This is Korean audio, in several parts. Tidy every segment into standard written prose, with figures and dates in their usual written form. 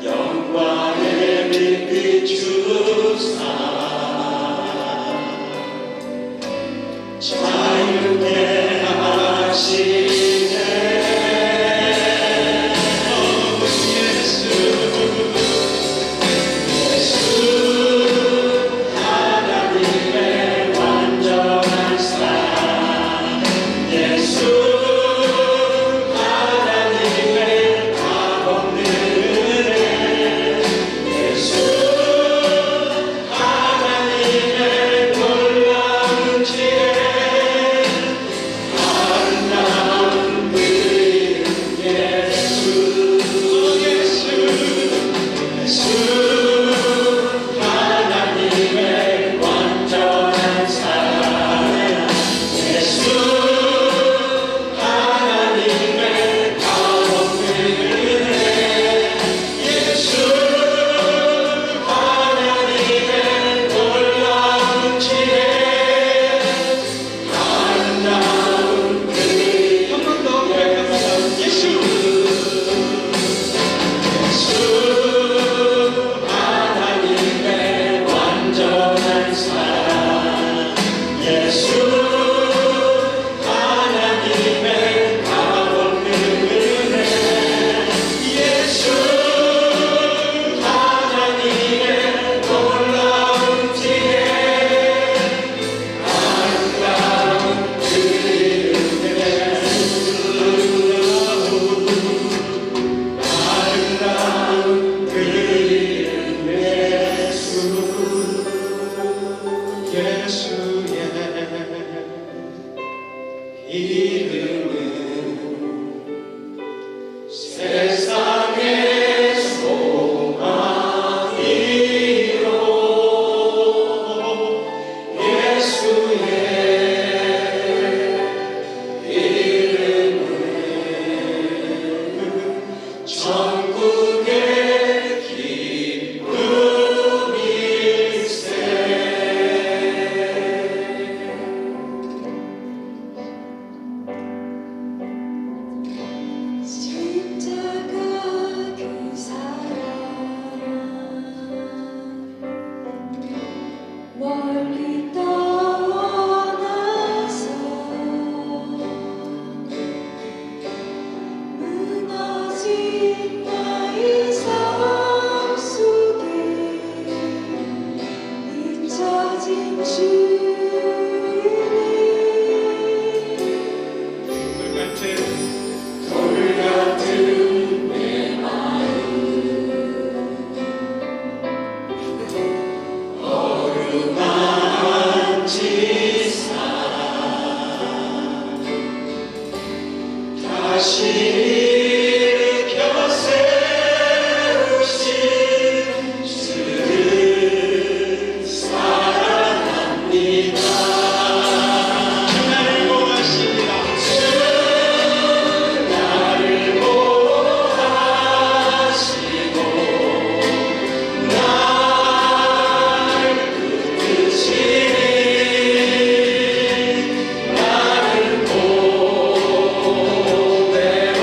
영광의 빛 비추사 자유케 하시네. 하나님의 완전한 사랑 예수, 하나님의 값없는 은혜 예수, 하나님의 놀라운 지혜 아름다운 그 이름 예수, 하나님의 완전한 사랑 예수, 하나님의 값없는 은혜 예수, 하나님의 놀라운 지혜 아름다운 그 이름 예수, 하나님의 완전한 사랑 예수, 하나님의 값없는 은혜 예수, 하나님의 놀라운 지혜 아름다운 그 이름 아름다운 그 이름 예수의 이름은 세상의 소망이요 예수의 이름은 전국의 기쁨일세. 십자가 그 사랑 멀리 떠나서 무너진 나의 삶 속에 잊혀진 돌같은 내 마음 어루만지사 다시 일으켜 세우신 주를 사랑합니다. 나를 보호하십니다. 나를 보호하시고 날 붙드시니 나를 보배로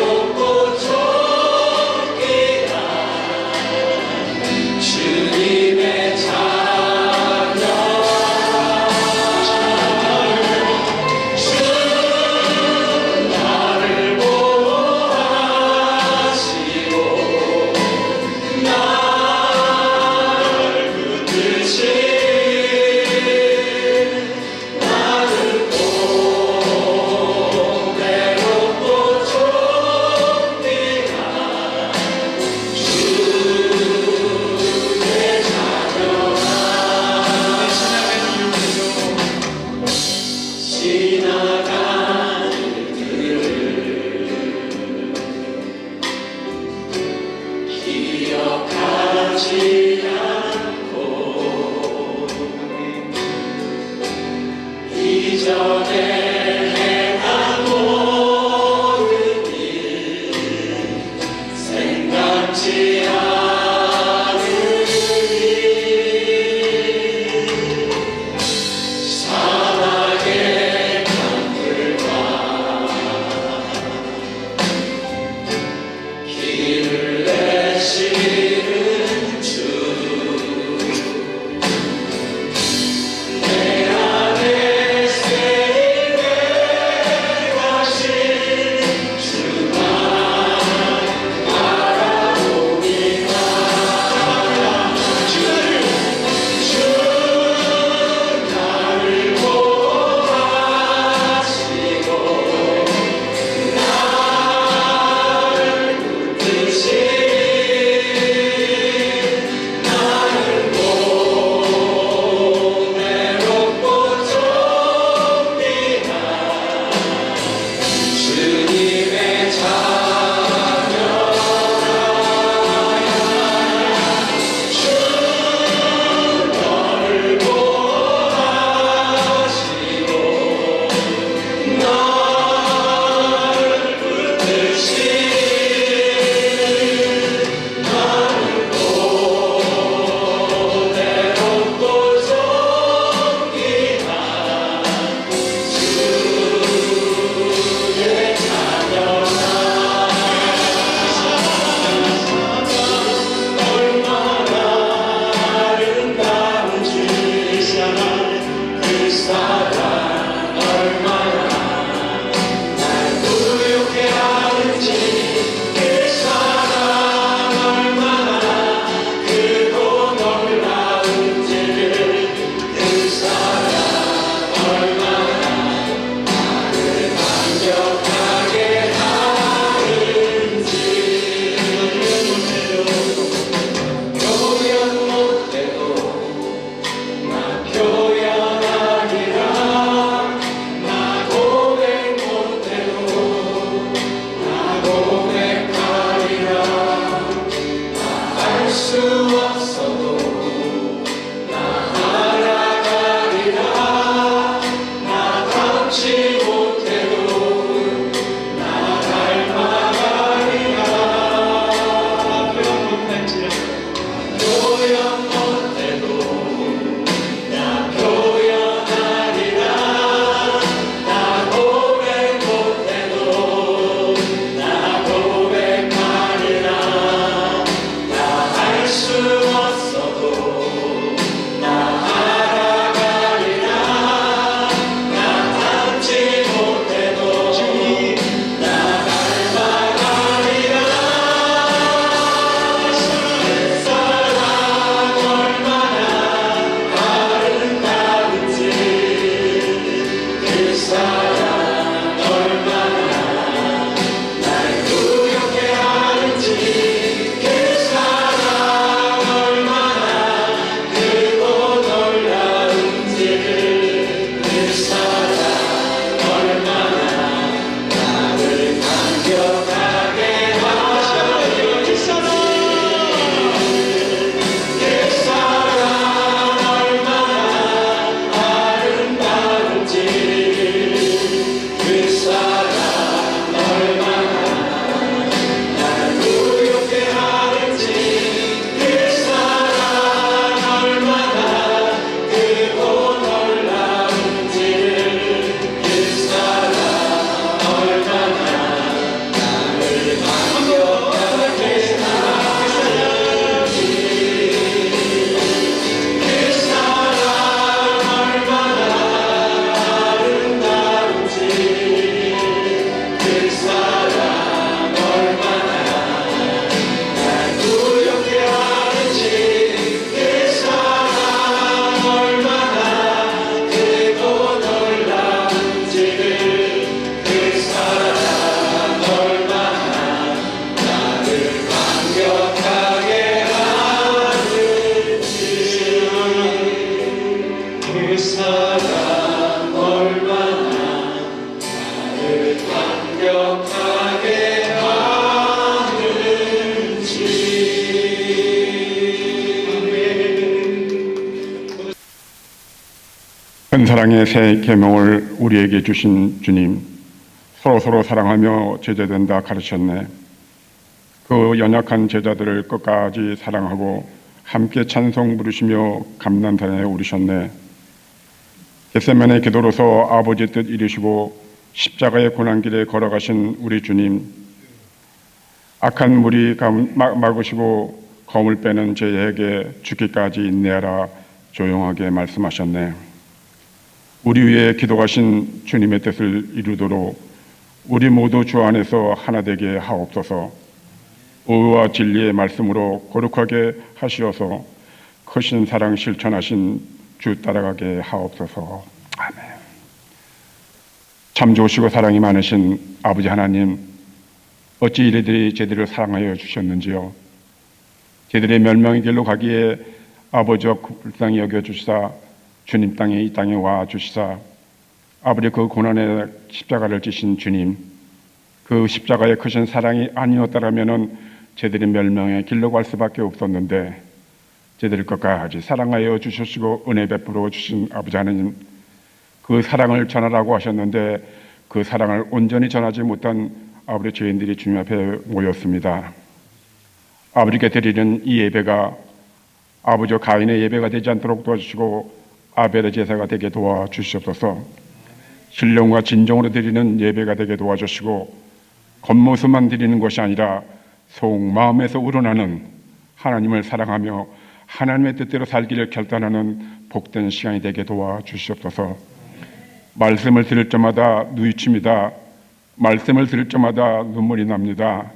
사랑의 새 계명을 우리에게 주신 주님, 서로 사랑하며 제자된다 가르쳤네. 그 연약한 제자들을 끝까지 사랑하고 함께 찬송 부르시며 감난산에 오르셨네. 겟세마네 기도로서 아버지 뜻 이루시고 십자가의 고난길에 걸어가신 우리 주님, 악한 물이 막으시고 검을 빼는 죄에게 죽기까지 인내하라 조용하게 말씀하셨네. 우리 위해 기도하신 주님의 뜻을 이루도록 우리 모두 주 안에서 하나 되게 하옵소서. 의와 진리의 말씀으로 거룩하게 하시어서 크신 사랑 실천하신 주 따라가게 하옵소서. 아멘. 참 좋으시고 사랑이 많으신 아버지 하나님, 어찌 이리들이 저희들을 사랑하여 주셨는지요. 저희들의 멸망의 길로 가기에 아버지와 불쌍히 여겨주시사 주님 땅에 이 땅에 와 주시사 아버지 그 고난의 십자가를 지신 주님, 그 십자가의 크신 사랑이 아니었다라면은 저희들이 멸망의 길로 갈 수밖에 없었는데 저희들을 끝까지 사랑하여 주시고 은혜 베풀어 주신 아버지 하나님, 그 사랑을 전하라고 하셨는데 그 사랑을 온전히 전하지 못한 아버지 죄인들이 주님 앞에 모였습니다. 아버지께 드리는 이 예배가 아버지 가인의 예배가 되지 않도록 도와주시고 아벨의 제사가 되게 도와주시옵소서. 신령과 진정으로 드리는 예배가 되게 도와주시고 겉모습만 드리는 것이 아니라 속마음에서 우러나는 하나님을 사랑하며 하나님의 뜻대로 살기를 결단하는 복된 시간이 되게 도와주시옵소서. 말씀을 들을 때마다 누이칩니다. 말씀을 들을 때마다 눈물이 납니다.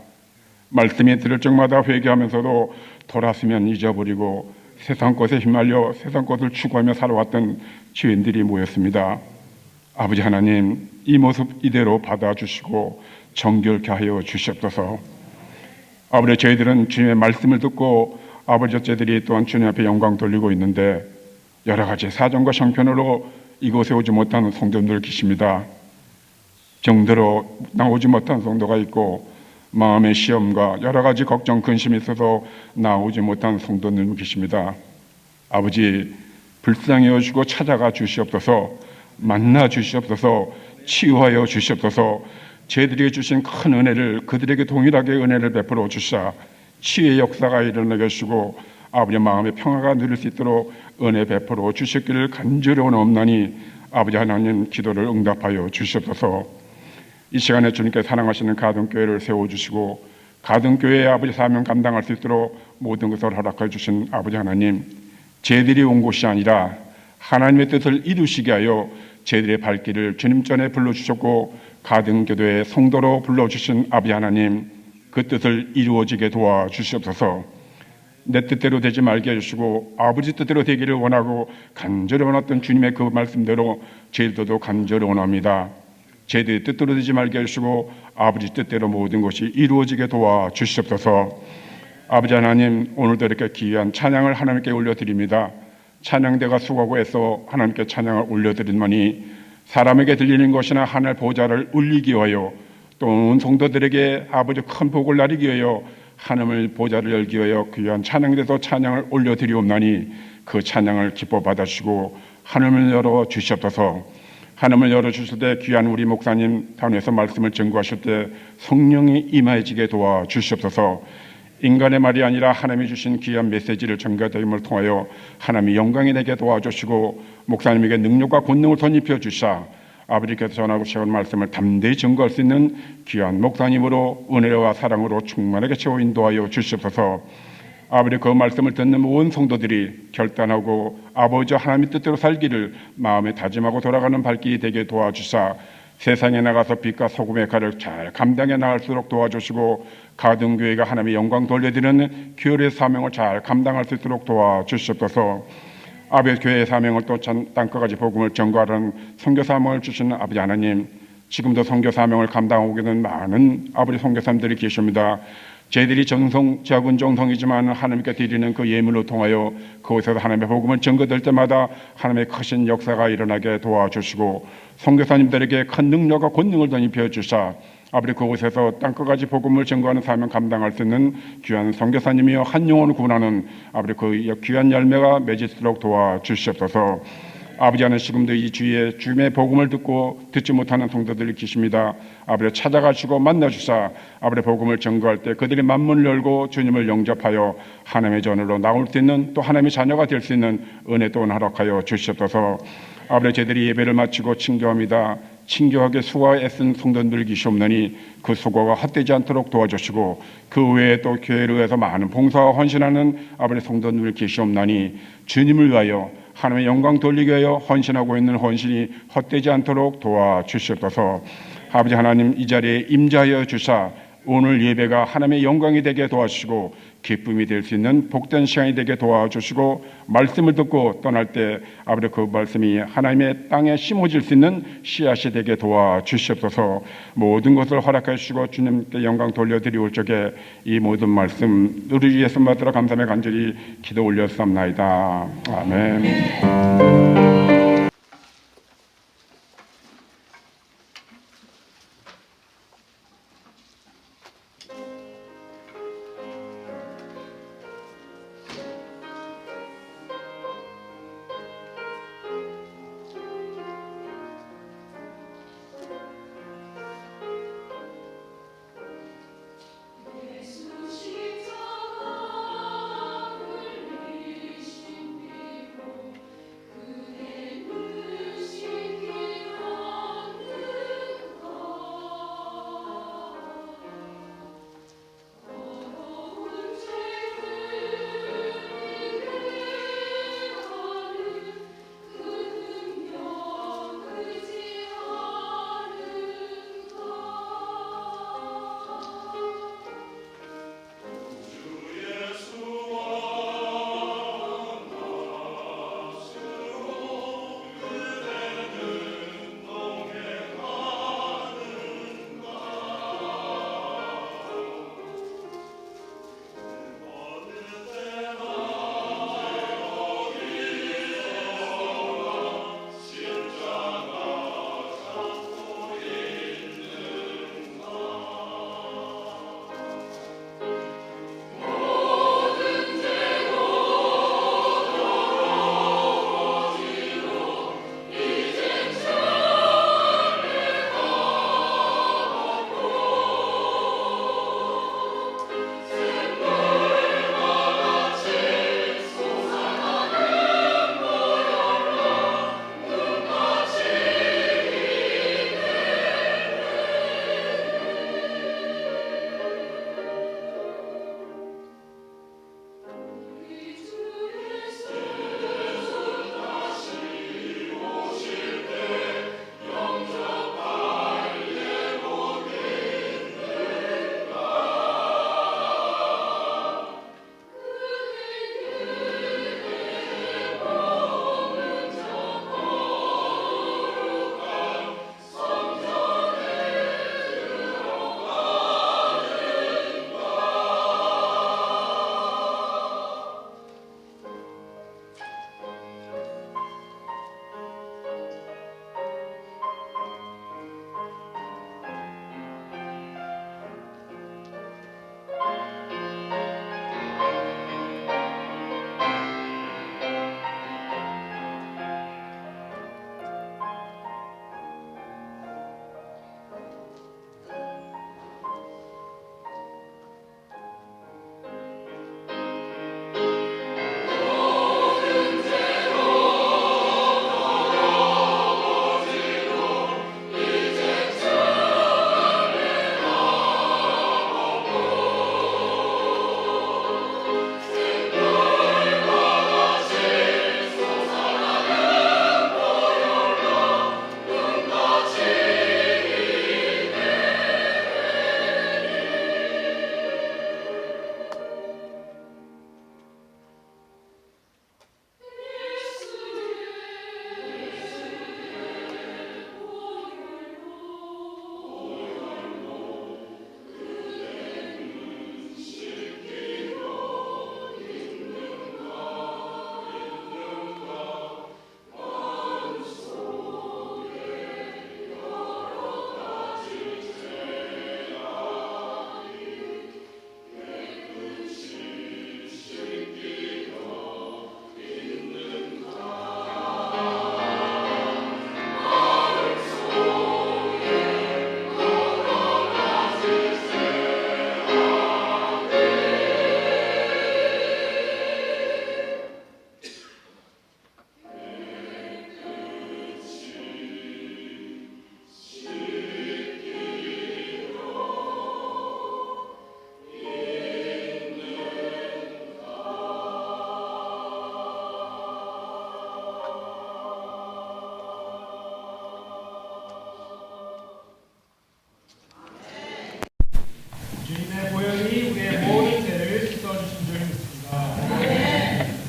말씀이 들을 적마다 회개하면서도 돌았으면 잊어버리고 세상 것에 휘말려 세상 것을 추구하며 살아왔던 죄인들이 모였습니다. 아버지 하나님, 이 모습 이대로 받아주시고 정결케 하여 주시옵소서. 아버지, 저희들은 주님의 말씀을 듣고 아버지 어째들이 또한 주님 앞에 영광 돌리고 있는데 여러 가지 사정과 형편으로 이곳에 오지 못하는 성도들 계십니다. 정대로 나오지 못한 성도가 있고 마음의 시험과 여러 가지 걱정, 근심이 있어서 나오지 못한 성도님 계십니다. 아버지, 불쌍히 여주시고 찾아가 주시옵소서. 만나 주시옵소서. 치유하여 주시옵소서. 저희들에게 주신 큰 은혜를 그들에게 동일하게 은혜를 베풀어 주시사 치유의 역사가 일어나게 하시고 아버지 마음의 평화가 누릴 수 있도록 은혜 베풀어 주셨기를 간절히 원하옵나니 아버지 하나님 기도를 응답하여 주시옵소서. 이 시간에 주님께 사랑하시는 가든교회를 세워주시고 가든교회의 아버지 사명 감당할 수 있도록 모든 것을 허락해 주신 아버지 하나님, 저희들이 온 곳이 아니라 하나님의 뜻을 이루시게 하여 저희들의 발길을 주님 전에 불러주셨고 가든교회의 성도로 불러주신 아버지 하나님, 그 뜻을 이루어지게 도와주시옵소서. 내 뜻대로 되지 말게 해주시고 아버지 뜻대로 되기를 원하고 간절히 원했던 주님의 그 말씀대로 저희들도 간절히 원합니다. 저희들의 뜻대로 되지 말게 해주시고 아버지 뜻대로 모든 것이 이루어지게 도와주시옵소서. 아버지 하나님, 오늘도 이렇게 귀한 찬양을 하나님께 올려드립니다. 찬양대가 수고하고 애써 하나님께 찬양을 올려드리더니 사람에게 들리는 것이나 하늘 보좌를 울리기 위하여 또 온 성도들에게 아버지 큰 복을 나리기 위하여 하늘의 보좌를 열기 위하여 귀한 찬양대에서 찬양을 올려드리옵나니 그 찬양을 기뻐 받아주시고 하늘을 열어 주시옵소서. 하나님을 열어주실 때 귀한 우리 목사님 단에서 말씀을 증거하실 때 성령이 임하여지게 도와주시옵소서. 인간의 말이 아니라 하나님이 주신 귀한 메시지를 전가됨을 통하여 하나님이 영광이 되게 도와주시고 목사님에게 능력과 권능을 덧입혀 주시사 아버지께서 전하고 싶은 말씀을 담대히 증거할 수 있는 귀한 목사님으로 은혜와 사랑으로 충만하게 채워 인도하여 주시옵소서. 아버지, 그 말씀을 듣는 온 성도들이 결단하고 아버지 하나님의 뜻대로 살기를 마음에 다짐하고 돌아가는 발길이 되게 도와주사 세상에 나가서 빛과 소금의 칼을 잘 감당해 나갈수록 도와주시고 가든교회가 하나님의 영광 돌려드리는 교회의 사명을 잘 감당할 수 있도록 도와주시옵소서. 아버지, 교회의 사명을 또 땅끝까지 복음을 전거하는 선교 사명을 주시는 아버지 하나님, 지금도 선교 사명을 감당하고 있는 많은 아버지 선교사님들이 계십니다. 저희들이 작은 정성이지만 하나님께 드리는 그 예물을 통하여 그곳에서 하나님의 복음을 전거될 때마다 하나님의 크신 역사가 일어나게 도와주시고 선교사님들에게 큰 능력과 권능을 덧입혀 주사 아버지 그곳에서 땅끝까지 복음을 전거하는 사명 감당할 수 있는 귀한 선교사님이여 한 영혼을 구원하는 아버지 그 귀한 열매가 맺을수록 도와주시옵소서. 아버지 하나님 지금도 이 주위에 주님의 복음을 듣지 못하는 성도들이 계십니다. 아버지 찾아가시고 만나주사 아버지 복음을 전거할 때 그들이 만문을 열고 주님을 영접하여 하나님의 전으로 나올 수 있는 또 하나님의 자녀가 될 수 있는 은혜 또한 허락하여 주시옵소서. 아버지 저희들이 예배를 마치고 친교합니다. 친교하게 수고와 애쓴 성도들 계시옵나니 그 수고가 헛되지 않도록 도와주시고 그 외에 또 교회를 위해서 많은 봉사와 헌신하는 아버지 성도들 계시옵나니 주님을 위하여 하나님의 영광 돌리기 위하여 헌신하고 있는 헌신이 헛되지 않도록 도와주시옵소서. 아버지 하나님 이 자리에 임재하여 주사 오늘 예배가 하나님의 영광이 되게 도와주시고 기쁨이 될 수 있는 복된 시간이 되게 도와주시고 말씀을 듣고 떠날 때 아버지 그 말씀이 하나님의 땅에 심어질 수 있는 씨앗이 되게 도와주시옵소서. 모든 것을 허락해 주시고 주님께 영광 돌려드리올 적에 이 모든 말씀 우리 예수 받들어 감사의 간절히 기도 올렸사옵나이다. 아멘. 예수 십자가 흘리신 피로 그대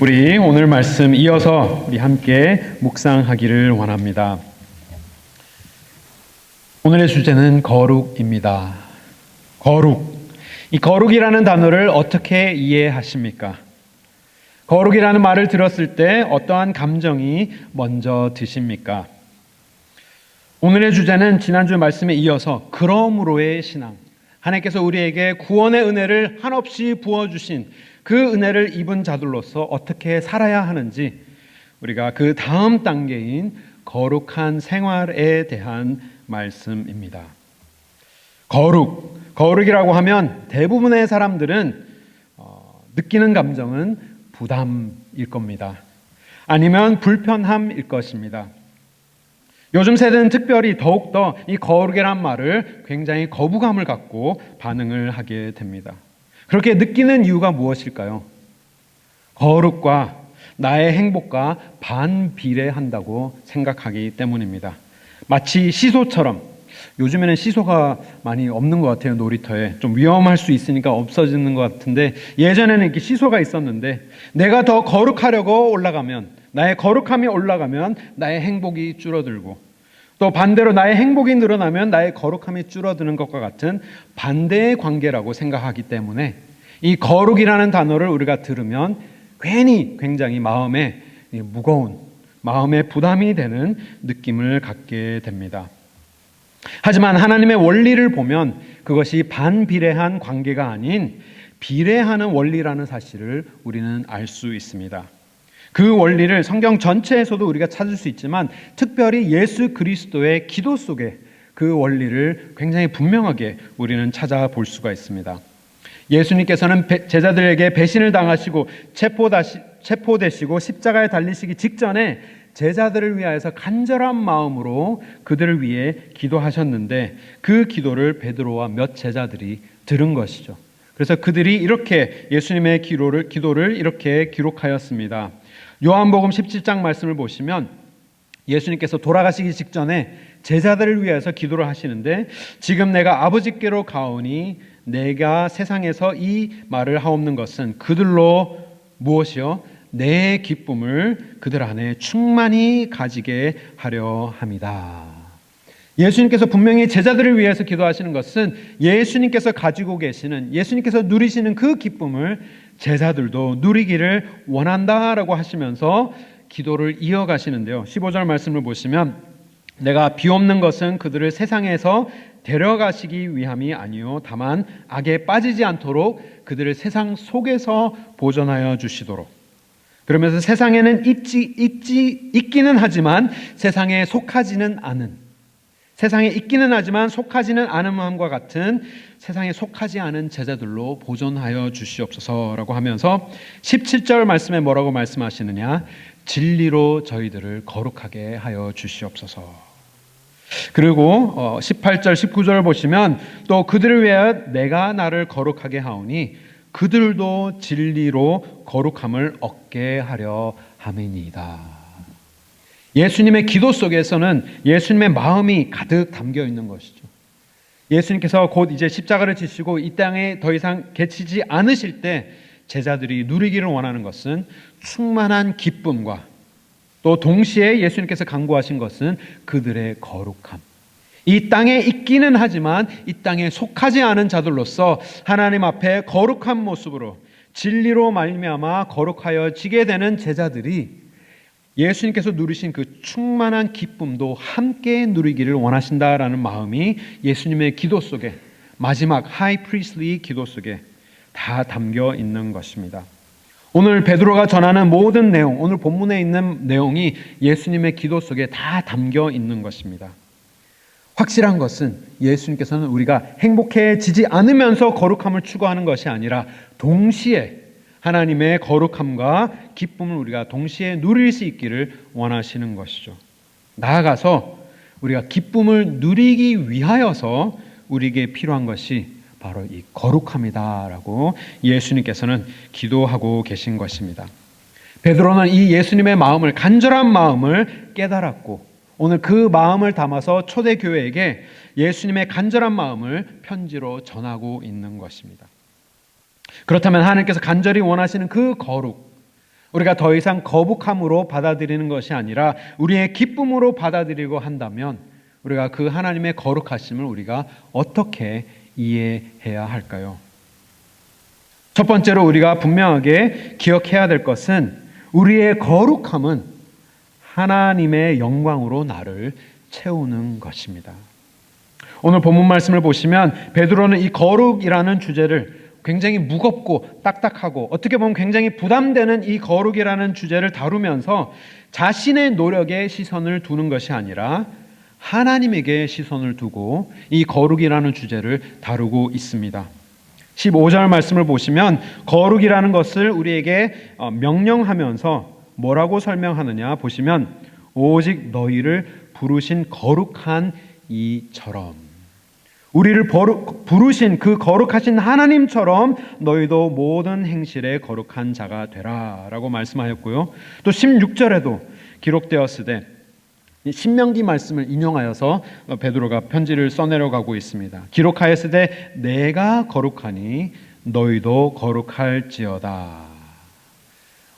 우리 오늘 말씀 이어서 우리 함께 묵상하기를 원합니다. 오늘의 주제는 거룩입니다. 거룩. 이 거룩이라는 단어를 어떻게 이해하십니까? 거룩이라는 말을 들었을 때 어떠한 감정이 먼저 드십니까? 오늘의 주제는 지난주 말씀에 이어서 그러므로의 신앙. 하나님께서 우리에게 구원의 은혜를 한없이 부어주신 그 은혜를 입은 자들로서 어떻게 살아야 하는지 우리가 그 다음 단계인 거룩한 생활에 대한 말씀입니다. 거룩이라고 하면 대부분의 사람들은 느끼는 감정은 부담일 겁니다. 아니면 불편함일 것입니다. 요즘 세대는 특별히 더욱더 이 거룩이란 말을 굉장히 거부감을 갖고 반응을 하게 됩니다. 그렇게 느끼는 이유가 무엇일까요? 거룩과 나의 행복과 반비례한다고 생각하기 때문입니다. 마치 시소처럼, 요즘에는 시소가 많이 없는 것 같아요. 놀이터에 좀 위험할 수 있으니까 없어지는 것 같은데, 예전에는 이렇게 시소가 있었는데 내가 더 거룩하려고 올라가면, 나의 거룩함이 올라가면 나의 행복이 줄어들고, 또 반대로 나의 행복이 늘어나면 나의 거룩함이 줄어드는 것과 같은 반대의 관계라고 생각하기 때문에 이 거룩이라는 단어를 우리가 들으면 괜히 굉장히 마음에 무거운, 마음에 부담이 되는 느낌을 갖게 됩니다. 하지만 하나님의 원리를 보면 그것이 반비례한 관계가 아닌 비례하는 원리라는 사실을 우리는 알 수 있습니다. 그 원리를 성경 전체에서도 우리가 찾을 수 있지만 특별히 예수 그리스도의 기도 속에 그 원리를 굉장히 분명하게 우리는 찾아볼 수가 있습니다. 예수님께서는 제자들에게 배신을 당하시고 체포되시고 십자가에 달리시기 직전에 제자들을 위하여서 간절한 마음으로 그들을 위해 기도하셨는데 그 기도를 베드로와 몇 제자들이 들은 것이죠. 그래서 그들이 이렇게 예수님의 기도를 이렇게 기록하였습니다. 요한복음 17장 말씀을 보시면 예수님께서 돌아가시기 직전에 제자들을 위해서 기도를 하시는데, 지금 내가 아버지께로 가오니 내가 세상에서 이 말을 하옵는 것은 그들로 무엇이요? 내 기쁨을 그들 안에 충만히 가지게 하려 함이다. 예수님께서 분명히 제자들을 위해서 기도하시는 것은 예수님께서 가지고 계시는, 예수님께서 누리시는 그 기쁨을 제자들도 누리기를 원한다라고 하시면서 기도를 이어가시는데요. 15절 말씀을 보시면 내가 비옵는 것은 그들을 세상에서 데려가시기 위함이 아니요 다만 악에 빠지지 않도록 그들을 세상 속에서 보존하여 주시도록. 그러면서 세상에는 있기는 하지만 세상에 속하지는 않은, 세상에 있기는 하지만 속하지는 않음과 같은 세상에 속하지 않은 제자들로 보존하여 주시옵소서라고 하면서 17절 말씀에 뭐라고 말씀하시느냐? 진리로 저희들을 거룩하게 하여 주시옵소서. 그리고 18절 19절을 보시면 또 그들을 위하여 내가 나를 거룩하게 하오니 그들도 진리로 거룩함을 얻게 하려 함이니이다. 예수님의 기도 속에서는 예수님의 마음이 가득 담겨 있는 것이죠. 예수님께서 곧 이제 십자가를 지시고 이 땅에 더 이상 계시지 않으실 때 제자들이 누리기를 원하는 것은 충만한 기쁨과 또 동시에 예수님께서 강구하신 것은 그들의 거룩함. 이 땅에 있기는 하지만 이 땅에 속하지 않은 자들로서 하나님 앞에 거룩한 모습으로 진리로 말미암아 거룩하여지게 되는 제자들이 예수님께서 누리신 그 충만한 기쁨도 함께 누리기를 원하신다라는 마음이 예수님의 기도 속에, 마지막 하이 프리스트리 기도 속에 다 담겨 있는 것입니다. 오늘 베드로가 전하는 모든 내용, 오늘 본문에 있는 내용이 예수님의 기도 속에 다 담겨 있는 것입니다. 확실한 것은 예수님께서는 우리가 행복해지지 않으면서 거룩함을 추구하는 것이 아니라 동시에 하나님의 거룩함과 기쁨을 우리가 동시에 누릴 수 있기를 원하시는 것이죠. 나아가서 우리가 기쁨을 누리기 위하여서 우리에게 필요한 것이 바로 이 거룩함이다라고 예수님께서는 기도하고 계신 것입니다. 베드로는 이 예수님의 마음을, 간절한 마음을 깨달았고 오늘 그 마음을 담아서 초대교회에게 예수님의 간절한 마음을 편지로 전하고 있는 것입니다. 그렇다면 하나님께서 간절히 원하시는 그 거룩, 우리가 더 이상 거북함으로 받아들이는 것이 아니라 우리의 기쁨으로 받아들이고 한다면 우리가 그 하나님의 거룩하심을 우리가 어떻게 이해해야 할까요? 첫 번째로 우리가 분명하게 기억해야 될 것은 우리의 거룩함은 하나님의 영광으로 나를 채우는 것입니다. 오늘 본문 말씀을 보시면 베드로는 이 거룩이라는 주제를 굉장히 무겁고 딱딱하고 어떻게 보면 굉장히 부담되는 이 거룩이라는 주제를 다루면서 자신의 노력에 시선을 두는 것이 아니라 하나님에게 시선을 두고 이 거룩이라는 주제를 다루고 있습니다. 15절 말씀을 보시면 거룩이라는 것을 우리에게 명령하면서 뭐라고 설명하느냐 보시면 오직 너희를 부르신 거룩한 이처럼, 우리를 부르신 그 거룩하신 하나님처럼 너희도 모든 행실에 거룩한 자가 되라 라고 말씀하였고요. 또 16절에도 기록되었으되 신명기 말씀을 인용하여서 베드로가 편지를 써내려가고 있습니다. 기록하였으되 내가 거룩하니 너희도 거룩할지어다.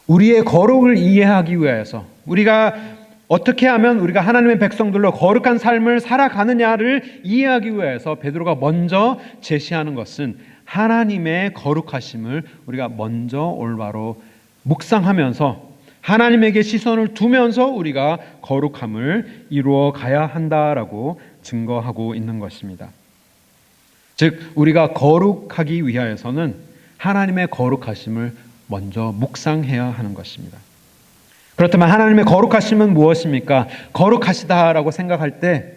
우리의 거룩을 이해하기 위해서 우리가 어떻게 하면 우리가 하나님의 백성들로 거룩한 삶을 살아가느냐를 이해하기 위해서 베드로가 먼저 제시하는 것은 하나님의 거룩하심을 우리가 먼저 올바로 묵상하면서 하나님에게 시선을 두면서 우리가 거룩함을 이루어 가야 한다라고 증거하고 있는 것입니다. 즉 우리가 거룩하기 위하여서는 하나님의 거룩하심을 먼저 묵상해야 하는 것입니다. 그렇다면 하나님의 거룩하심은 무엇입니까? 거룩하시다라고 생각할 때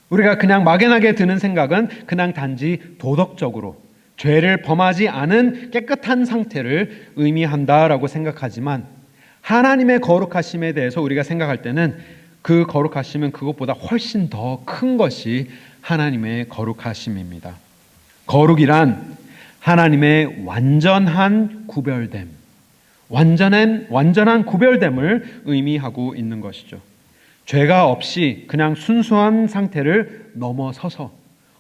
우리가 그냥 막연하게 드는 생각은 그냥 단지 도덕적으로 죄를 범하지 않은 깨끗한 상태를 의미한다라고 생각하지만 하나님의 거룩하심에 대해서 우리가 생각할 때는 그 거룩하심은 그것보다 훨씬 더 큰 것이 하나님의 거룩하심입니다. 거룩이란 하나님의 완전한 구별됨, 완전한 구별됨을 의미하고 있는 것이죠. 죄가 없이 그냥 순수한 상태를 넘어서서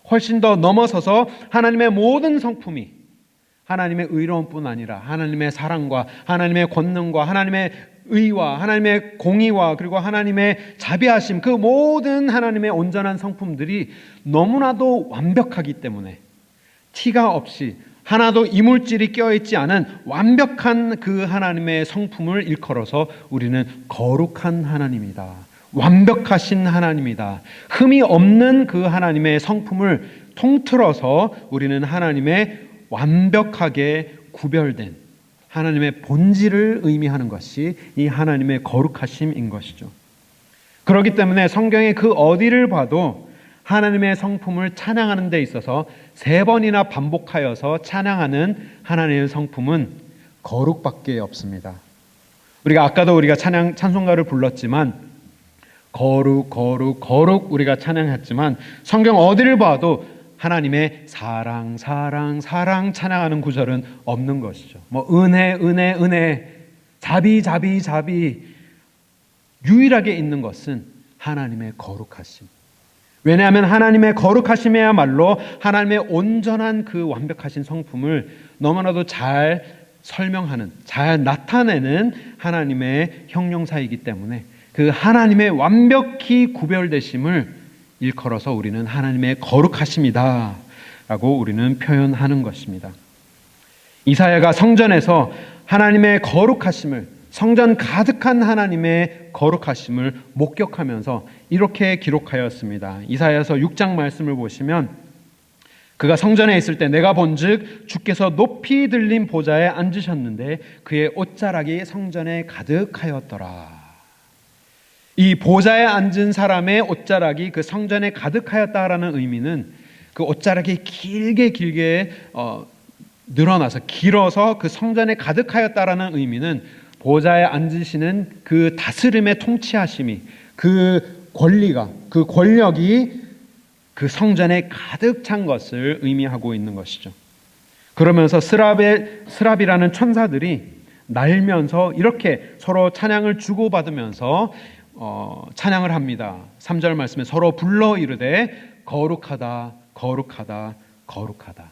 훨씬 더 넘어서서 하나님의 모든 성품이 하나님의 의로움뿐 아니라 하나님의 사랑과 하나님의 권능과 하나님의 의와 하나님의 공의와 그리고 하나님의 자비하심, 그 모든 하나님의 온전한 성품들이 너무나도 완벽하기 때문에 티가 없이 하나도 이물질이 껴있지 않은 완벽한 그 하나님의 성품을 일컬어서 우리는 거룩한 하나님이다, 완벽하신 하나님이다, 흠이 없는 그 하나님의 성품을 통틀어서 우리는 하나님의 완벽하게 구별된 하나님의 본질을 의미하는 것이 이 하나님의 거룩하심인 것이죠. 그렇기 때문에 성경의 그 어디를 봐도 하나님의 성품을 찬양하는 데 있어서 3번이나 반복하여서 찬양하는 하나님의 성품은 거룩밖에 없습니다. 아까도 우리가 찬송가를 불렀지만 거룩 거룩 거룩 우리가 찬양했지만 성경 어디를 봐도 하나님의 사랑 사랑 사랑 찬양하는 구절은 없는 것이죠. 은혜 은혜 은혜, 자비 자비 자비. 유일하게 있는 것은 하나님의 거룩하심. 왜냐하면 하나님의 거룩하심이야말로 하나님의 온전한 그 완벽하신 성품을 너무나도 잘 설명하는, 잘 나타내는 하나님의 형용사이기 때문에 그 하나님의 완벽히 구별되심을 일컬어서 우리는 하나님의 거룩하심이다 라고 우리는 표현하는 것입니다. 이사야가 성전에서 하나님의 거룩하심을, 성전 가득한 하나님의 거룩하심을 목격하면서 이렇게 기록하였습니다. 이사야서 6장 말씀을 보시면 그가 성전에 있을 때 내가 본즉 주께서 높이 들린 보좌에 앉으셨는데 그의 옷자락이 성전에 가득하였더라. 이 보좌에 앉은 사람의 옷자락이 그 성전에 가득하였다라는 의미는 그 옷자락이 길게 늘어나서 길어서 그 성전에 가득하였다라는 의미는 보좌에 앉으시는 그 다스림의 통치하심이, 그 권리가, 그 권력이 그 성전에 가득 찬 것을 의미하고 있는 것이죠. 그러면서 스랍이라는 천사들이 날면서 이렇게 서로 찬양을 주고받으면서 찬양을 합니다. 3절 말씀에 서로 불러 이르되 거룩하다 거룩하다 거룩하다.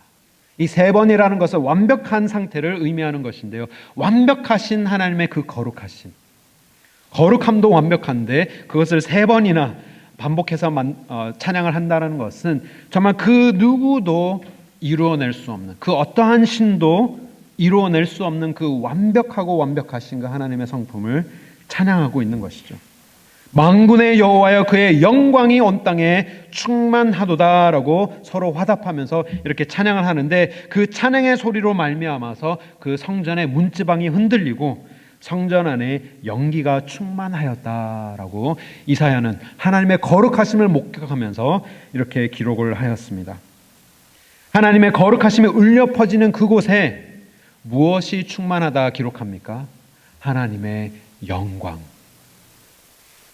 이 세 번이라는 것은 완벽한 상태를 의미하는 것인데요. 완벽하신 하나님의 그 거룩하심. 거룩함도 완벽한데 그것을 세 번이나 반복해서 찬양을 한다는 것은 정말 그 누구도 이루어낼 수 없는, 그 어떠한 신도 이루어낼 수 없는 그 완벽하고 완벽하신 그 하나님의 성품을 찬양하고 있는 것이죠. 만군의 여호와여 그의 영광이 온 땅에 충만하도다라고 서로 화답하면서 이렇게 찬양을 하는데, 그 찬양의 소리로 말미암아서 그 성전의 문지방이 흔들리고 성전 안에 연기가 충만하였다라고 이사야는 하나님의 거룩하심을 목격하면서 이렇게 기록을 하였습니다. 하나님의 거룩하심이 울려 퍼지는 그곳에 무엇이 충만하다 기록합니까? 하나님의 영광.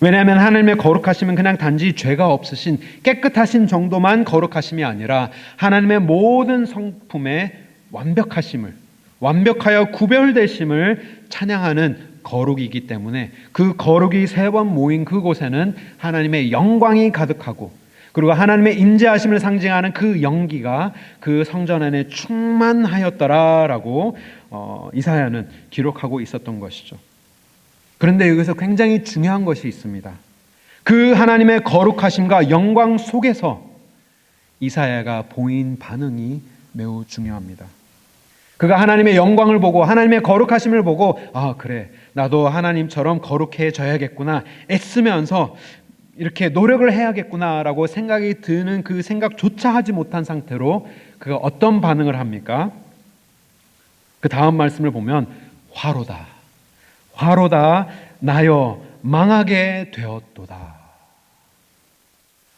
왜냐하면 하나님의 거룩하심은 그냥 단지 죄가 없으신 깨끗하신 정도만 거룩하심이 아니라 하나님의 모든 성품의 완벽하심을, 완벽하여 구별되심을 찬양하는 거룩이기 때문에 그 거룩이 세 번 모인 그곳에는 하나님의 영광이 가득하고, 그리고 하나님의 임재하심을 상징하는 그 연기가 그 성전 안에 충만하였더라라고 이사야는 기록하고 있었던 것이죠. 그런데 여기서 굉장히 중요한 것이 있습니다. 그 하나님의 거룩하심과 영광 속에서 이사야가 보인 반응이 매우 중요합니다. 그가 하나님의 영광을 보고 하나님의 거룩하심을 보고 그래, 나도 하나님처럼 거룩해져야겠구나 애쓰면서 이렇게 노력을 해야겠구나라고 생각이 드는 그 생각조차 하지 못한 상태로 그가 어떤 반응을 합니까? 그 다음 말씀을 보면 화로다, 화로다 나여 망하게 되었도다.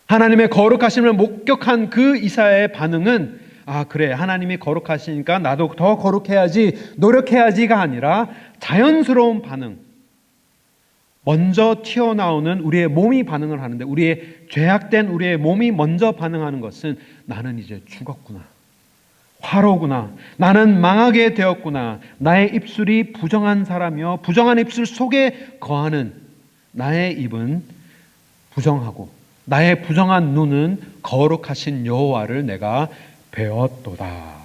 하나님의 거룩하심을 목격한 그 이사야의 반응은 그래, 하나님이 거룩하시니까 나도 더 거룩해야지, 노력해야지가 아니라 자연스러운 반응, 먼저 튀어나오는 우리의 몸이 반응을 하는데, 우리의 죄악된 우리의 몸이 먼저 반응하는 것은 나는 이제 죽었구나, 화로구나, 나는 망하게 되었구나, 나의 입술이 부정한 사람이여 부정한 입술 속에 거하는 나의 입은 부정하고 나의 부정한 눈은 거룩하신 여호와를 내가 배웠도다.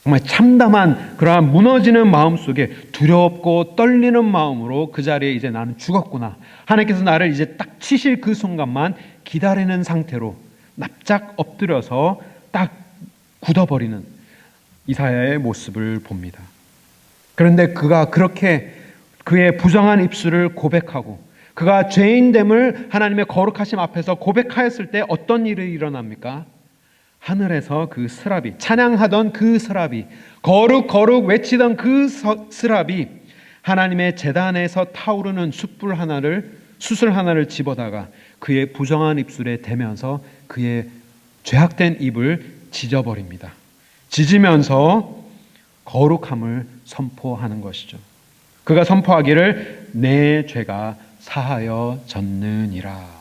정말 참담한 그러한 무너지는 마음 속에 두렵고 떨리는 마음으로 그 자리에 이제 나는 죽었구나, 하나님께서 나를 이제 딱 치실 그 순간만 기다리는 상태로 납작 엎드려서 딱 굳어버리는 이사야의 모습을 봅니다. 그런데 그가 그렇게 그의 부정한 입술을 고백하고 그가 죄인됨을 하나님의 거룩하심 앞에서 고백하였을 때 어떤 일이 일어납니까? 하늘에서 그 스랍이, 찬양하던 그 스랍이, 거룩 거룩 외치던 그 스랍이 하나님의 제단에서 타오르는 수술 하나를 집어다가 그의 부정한 입술에 대면서 그의 죄악된 입을 찢어버립니다. 찢으면서 거룩함을 선포하는 것이죠. 그가 선포하기를 내 죄가 사하여졌느니라.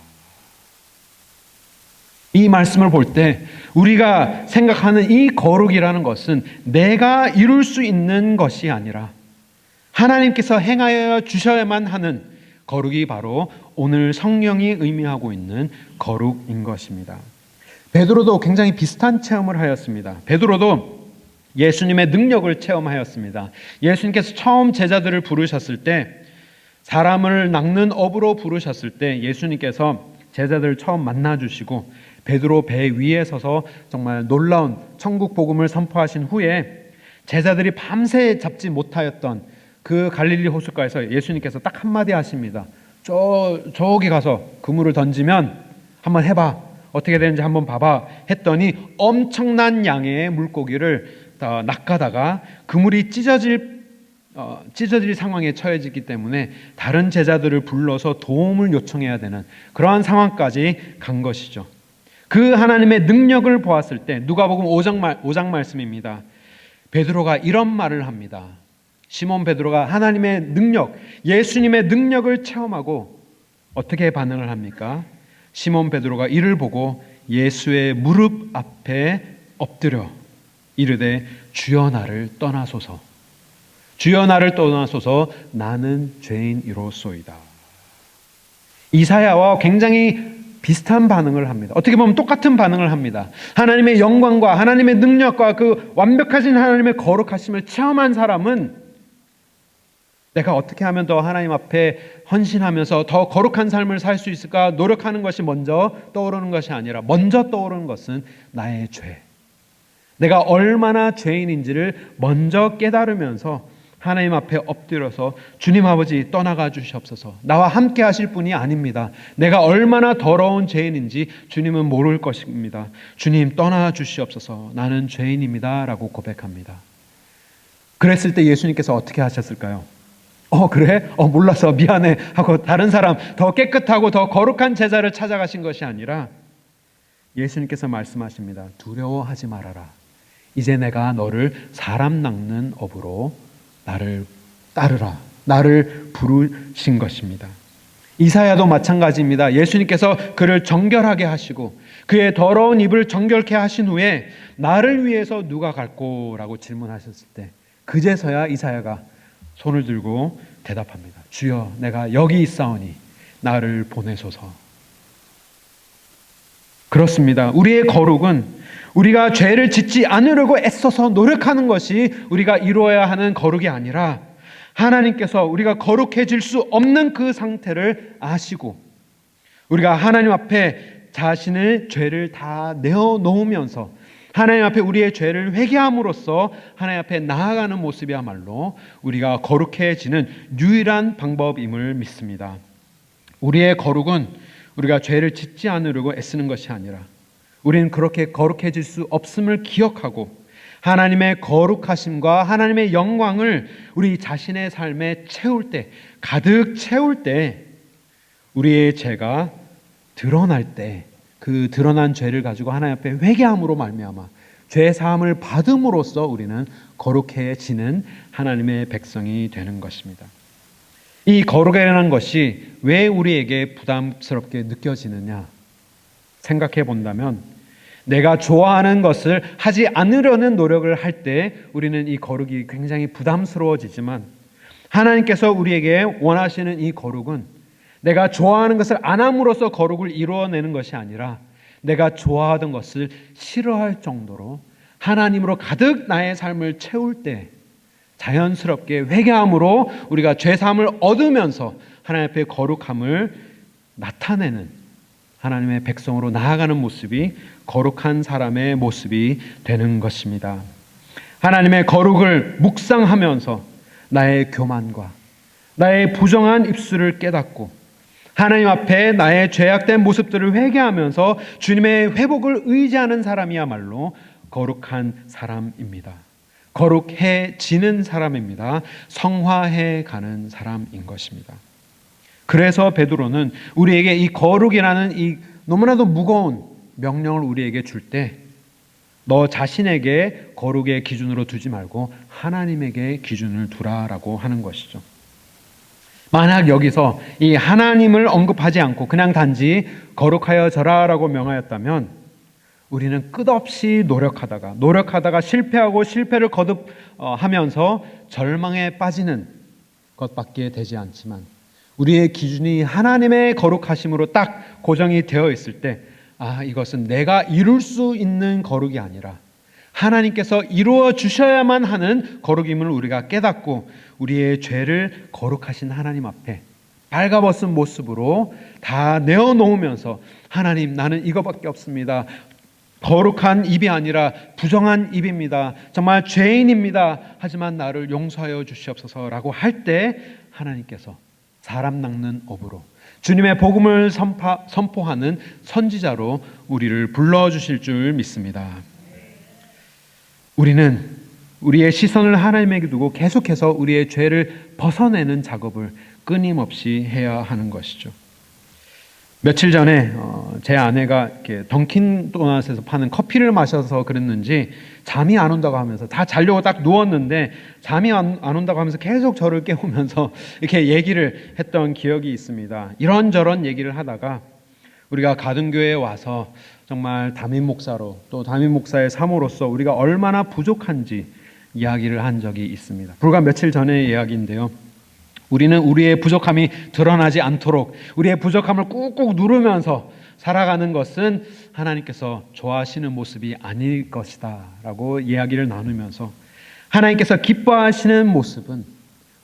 이 말씀을 볼 때 우리가 생각하는 이 거룩이라는 것은 내가 이룰 수 있는 것이 아니라 하나님께서 행하여 주셔야만 하는 거룩이 바로 오늘 성령이 의미하고 있는 거룩인 것입니다. 베드로도 굉장히 비슷한 체험을 하였습니다. 베드로도 예수님의 능력을 체험하였습니다. 예수님께서 처음 제자들을 부르셨을 때, 사람을 낚는 업으로 부르셨을 때 예수님께서 제자들을 처음 만나주시고 베드로 배 위에 서서 정말 놀라운 천국 복음을 선포하신 후에 제자들이 밤새 잡지 못하였던 그 갈릴리 호숫가에서 예수님께서 딱 한마디 하십니다. 저기 가서 그물을 던지면 한번 해봐, 어떻게 되는지 한번 봐봐 했더니 엄청난 양의 물고기를 낚아다가 그물이 찢어질 상황에 처해지기 때문에 다른 제자들을 불러서 도움을 요청해야 되는 그러한 상황까지 간 것이죠. 그 하나님의 능력을 보았을 때 누가복음 5장 말씀입니다. 베드로가 이런 말을 합니다. 시몬 베드로가 하나님의 능력, 예수님의 능력을 체험하고 어떻게 반응을 합니까? 시몬 베드로가 이를 보고 예수의 무릎 앞에 엎드려 이르되 주여 나를 떠나소서, 주여 나를 떠나소서, 나는 죄인이로소이다. 이사야와 굉장히 비슷한 반응을 합니다. 어떻게 보면 똑같은 반응을 합니다. 하나님의 영광과 하나님의 능력과 그 완벽하신 하나님의 거룩하심을 체험한 사람은 내가 어떻게 하면 더 하나님 앞에 헌신하면서 더 거룩한 삶을 살 수 있을까 노력하는 것이 먼저 떠오르는 것이 아니라 먼저 떠오르는 것은 나의 죄. 내가 얼마나 죄인인지를 먼저 깨달으면서 하나님 앞에 엎드려서 주님 아버지 떠나가 주시옵소서. 나와 함께 하실 분이 아닙니다. 내가 얼마나 더러운 죄인인지 주님은 모를 것입니다. 주님 떠나 주시옵소서. 나는 죄인입니다. 라고 고백합니다. 그랬을 때 예수님께서 어떻게 하셨을까요? 그래? 몰라서 미안해 하고 다른 사람 더 깨끗하고 더 거룩한 제자를 찾아가신 것이 아니라 예수님께서 말씀하십니다. 두려워하지 말아라. 이제 내가 너를 사람 낚는 업으로 나를 따르라. 나를 부르신 것입니다. 이사야도 마찬가지입니다. 예수님께서 그를 정결하게 하시고 그의 더러운 입을 정결케 하신 후에 나를 위해서 누가 갈꼬? 라고 질문하셨을 때 그제서야 이사야가 손을 들고 대답합니다. 주여 내가 여기 있사오니 나를 보내소서. 그렇습니다. 우리의 거룩은 우리가 죄를 짓지 않으려고 애써서 노력하는 것이 우리가 이루어야 하는 거룩이 아니라 하나님께서 우리가 거룩해질 수 없는 그 상태를 아시고 우리가 하나님 앞에 자신의 죄를 다 내어놓으면서 하나님 앞에 우리의 죄를 회개함으로써 하나님 앞에 나아가는 모습이야말로 우리가 거룩해지는 유일한 방법임을 믿습니다. 우리의 거룩은 우리가 죄를 짓지 않으려고 애쓰는 것이 아니라 우리는 그렇게 거룩해질 수 없음을 기억하고 하나님의 거룩하심과 하나님의 영광을 우리 자신의 삶에 채울 때, 가득 채울 때 우리의 죄가 드러날 때 그 드러난 죄를 가지고 하나님 앞에 회개함으로 말미암아 죄 사함을 받음으로써 우리는 거룩해지는 하나님의 백성이 되는 것입니다. 이 거룩이라는 것이 왜 우리에게 부담스럽게 느껴지느냐 생각해 본다면 내가 좋아하는 것을 하지 않으려는 노력을 할 때 우리는 이 거룩이 굉장히 부담스러워지지만 하나님께서 우리에게 원하시는 이 거룩은 내가 좋아하는 것을 안 함으로써 거룩을 이루어내는 것이 아니라 내가 좋아하던 것을 싫어할 정도로 하나님으로 가득 나의 삶을 채울 때 자연스럽게 회개함으로 우리가 죄사함을 얻으면서 하나님 앞에 거룩함을 나타내는 하나님의 백성으로 나아가는 모습이 거룩한 사람의 모습이 되는 것입니다. 하나님의 거룩을 묵상하면서 나의 교만과 나의 부정한 입술을 깨닫고 하나님 앞에 나의 죄악된 모습들을 회개하면서 주님의 회복을 의지하는 사람이야말로 거룩한 사람입니다. 거룩해지는 사람입니다. 성화해 가는 사람인 것입니다. 그래서 베드로는 우리에게 이 거룩이라는 이 너무나도 무거운 명령을 우리에게 줄 때 너 자신에게 거룩의 기준으로 두지 말고 하나님에게 기준을 두라라고 하는 것이죠. 만약 여기서 이 하나님을 언급하지 않고 그냥 단지 거룩하여져라라고 명하였다면 우리는 끝없이 노력하다가 실패하고 실패를 거듭하면서 절망에 빠지는 것밖에 되지 않지만 우리의 기준이 하나님의 거룩하심으로 딱 고정이 되어 있을 때 이것은 내가 이룰 수 있는 거룩이 아니라 하나님께서 이루어 주셔야만 하는 거룩임을 우리가 깨닫고 우리의 죄를 거룩하신 하나님 앞에 발가벗은 모습으로 다 내어놓으면서 하나님 나는 이거밖에 없습니다. 거룩한 입이 아니라 부정한 입입니다. 정말 죄인입니다. 하지만 나를 용서하여 주시옵소서라고 할 때 하나님께서 사람 낚는 업으로 주님의 복음을 선포하는 선지자로 우리를 불러주실 줄 믿습니다. 우리는 우리의 시선을 하나님에게 두고 계속해서 우리의 죄를 벗어내는 작업을 끊임없이 해야 하는 것이죠. 며칠 전에 제 아내가 이렇게 던킨 도넛에서 파는 커피를 마셔서 그랬는지 잠이 안 온다고 하면서 다 자려고 딱 누웠는데 잠이 안 온다고 하면서 계속 저를 깨우면서 이렇게 얘기를 했던 기억이 있습니다. 이런저런 얘기를 하다가 우리가 가든교회에 와서 정말 담임 목사로 또 담임 목사의 사모로서 우리가 얼마나 부족한지 이야기를 한 적이 있습니다. 불과 며칠 전의 이야기인데요. 우리는 우리의 부족함이 드러나지 않도록 우리의 부족함을 꾹꾹 누르면서 살아가는 것은 하나님께서 좋아하시는 모습이 아닐 것이다 라고 이야기를 나누면서 하나님께서 기뻐하시는 모습은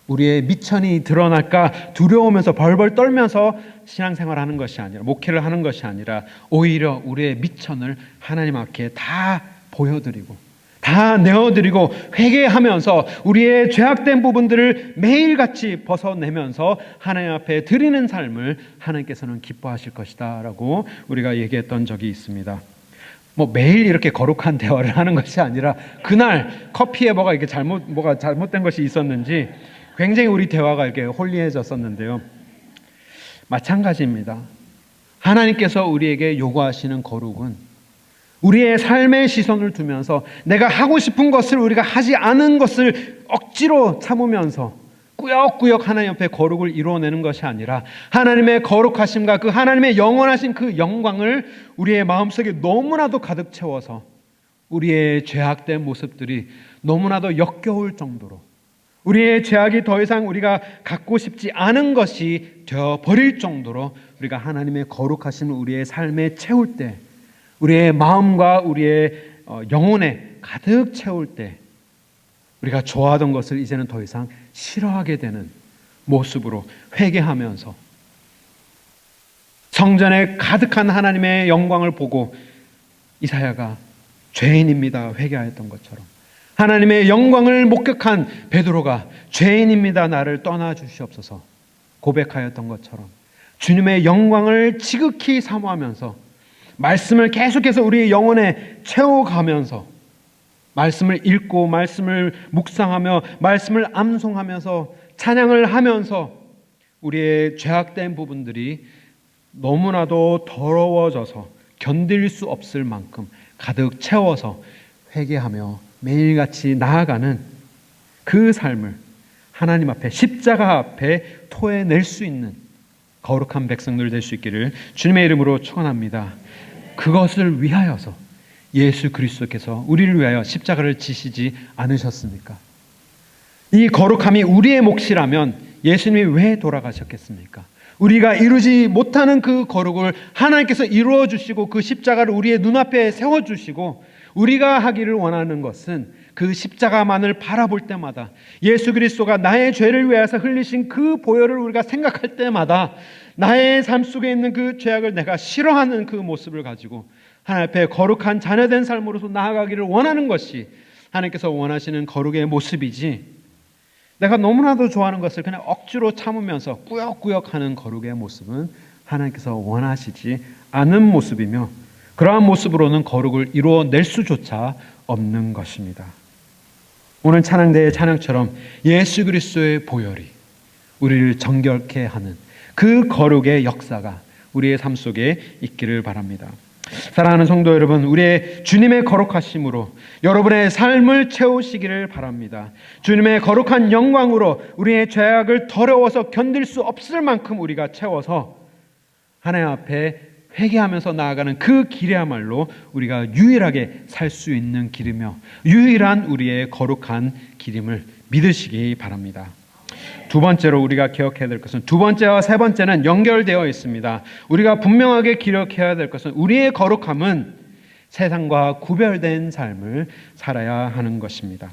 우리의 미천이 드러날까 두려우면서 벌벌 떨면서 신앙생활하는 것이 아니라, 목회를 하는 것이 아니라 오히려 우리의 미천을 하나님 앞에 다 보여드리고 다 내어드리고 회개하면서 우리의 죄악된 부분들을 매일같이 벗어내면서 하나님 앞에 드리는 삶을 하나님께서는 기뻐하실 것이다 라고 우리가 얘기했던 적이 있습니다. 뭐 매일 이렇게 거룩한 대화를 하는 것이 아니라 그날 커피에 뭐가 잘못된 것이 있었는지 굉장히 우리 대화가 이렇게 홀리해졌었는데요. 마찬가지입니다. 하나님께서 우리에게 요구하시는 거룩은 우리의 삶의 시선을 두면서 내가 하고 싶은 것을 우리가 하지 않은 것을 억지로 참으면서 꾸역꾸역 하나님 앞에 거룩을 이루어내는 것이 아니라 하나님의 거룩하심과 그 하나님의 영원하신 그 영광을 우리의 마음속에 너무나도 가득 채워서 우리의 죄악된 모습들이 너무나도 역겨울 정도로 우리의 죄악이 더 이상 우리가 갖고 싶지 않은 것이 되어버릴 정도로 우리가 하나님의 거룩하심을 우리의 삶에 채울 때, 우리의 마음과 우리의 영혼에 가득 채울 때 우리가 좋아하던 것을 이제는 더 이상 싫어하게 되는 모습으로 회개하면서 성전에 가득한 하나님의 영광을 보고 이사야가 죄인입니다 회개하였던 것처럼, 하나님의 영광을 목격한 베드로가 죄인입니다 나를 떠나 주시옵소서 고백하였던 것처럼 주님의 영광을 지극히 사모하면서 말씀을 계속해서 우리의 영혼에 채워가면서 말씀을 읽고 말씀을 묵상하며 말씀을 암송하면서 찬양을 하면서 우리의 죄악된 부분들이 너무나도 더러워져서 견딜 수 없을 만큼 가득 채워서 회개하며 매일같이 나아가는 그 삶을 하나님 앞에 십자가 앞에 토해낼 수 있는 거룩한 백성들 될 수 있기를 주님의 이름으로 축원합니다. 그것을 위하여서 예수 그리스도께서 우리를 위하여 십자가를 지시지 않으셨습니까? 이 거룩함이 우리의 몫이라면 예수님이 왜 돌아가셨겠습니까? 우리가 이루지 못하는 그 거룩을 하나님께서 이루어 주시고 그 십자가를 우리의 눈앞에 세워 주시고 우리가 하기를 원하는 것은 그 십자가만을 바라볼 때마다 예수 그리스도가 나의 죄를 위해서 흘리신 그 보혈을 우리가 생각할 때마다 나의 삶 속에 있는 그 죄악을 내가 싫어하는 그 모습을 가지고 하나님 앞에 거룩한 자녀된 삶으로서 나아가기를 원하는 것이 하나님께서 원하시는 거룩의 모습이지, 내가 너무나도 좋아하는 것을 그냥 억지로 참으면서 꾸역꾸역 하는 거룩의 모습은 하나님께서 원하시지 않은 모습이며 그러한 모습으로는 거룩을 이루어낼 수조차 없는 것입니다. 오늘 찬양대의 찬양처럼 예수 그리스도의 보혈이 우리를 정결케 하는 그 거룩의 역사가 우리의 삶 속에 있기를 바랍니다. 사랑하는 성도 여러분, 우리의 주님의 거룩하심으로 여러분의 삶을 채우시기를 바랍니다. 주님의 거룩한 영광으로 우리의 죄악을 더러워서 견딜 수 없을 만큼 우리가 채워서 하나님 앞에 회개하면서 나아가는 그 길이야말로 우리가 유일하게 살 수 있는 길이며 유일한 우리의 거룩한 길임을 믿으시기 바랍니다. 두 번째로 우리가 기억해야 될 것은, 두 번째와 세 번째는 연결되어 있습니다. 우리가 분명하게 기억해야 될 것은 우리의 거룩함은 세상과 구별된 삶을 살아야 하는 것입니다.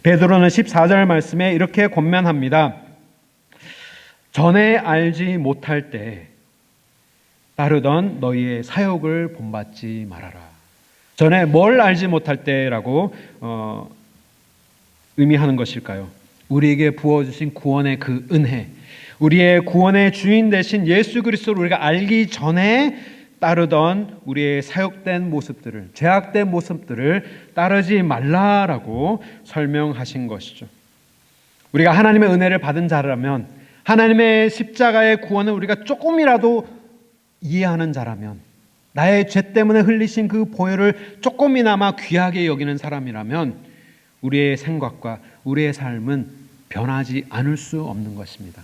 베드로는 14절 말씀에 이렇게 권면합니다. 전에 알지 못할 때 따르던 너희의 사욕을 본받지 말아라. 전에 뭘 알지 못할 때라고 의미하는 것일까요? 우리에게 부어주신 구원의 그 은혜, 우리의 구원의 주인 되신 예수 그리스도를 우리가 알기 전에 따르던 우리의 사욕된 모습들을, 죄악된 모습들을 따르지 말라라고 설명하신 것이죠. 우리가 하나님의 은혜를 받은 자라면, 하나님의 십자가의 구원을 우리가 조금이라도 이해하는 자라면, 나의 죄 때문에 흘리신 그 보혈을 조금이나마 귀하게 여기는 사람이라면 우리의 생각과 우리의 삶은 변하지 않을 수 없는 것입니다.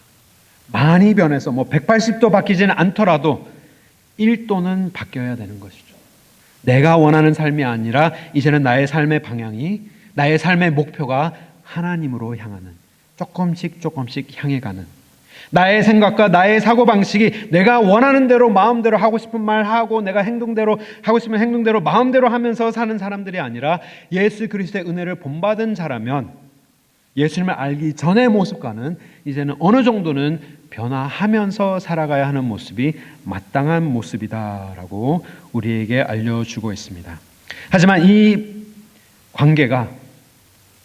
많이 변해서 180도 바뀌지는 않더라도 1도는 바뀌어야 되는 것이죠. 내가 원하는 삶이 아니라 이제는 나의 삶의 방향이, 나의 삶의 목표가 하나님으로 향하는, 조금씩 향해 가는, 나의 생각과 나의 사고방식이 내가 원하는 대로 마음대로 하고 싶은 말 하고 내가 행동대로 하고 싶은 행동대로 마음대로 하면서 사는 사람들이 아니라 예수 그리스도의 은혜를 본받은 자라면 예수님을 알기 전의 모습과는 이제는 어느 정도는 변화하면서 살아가야 하는 모습이 마땅한 모습이다라고 우리에게 알려주고 있습니다. 하지만 이 관계가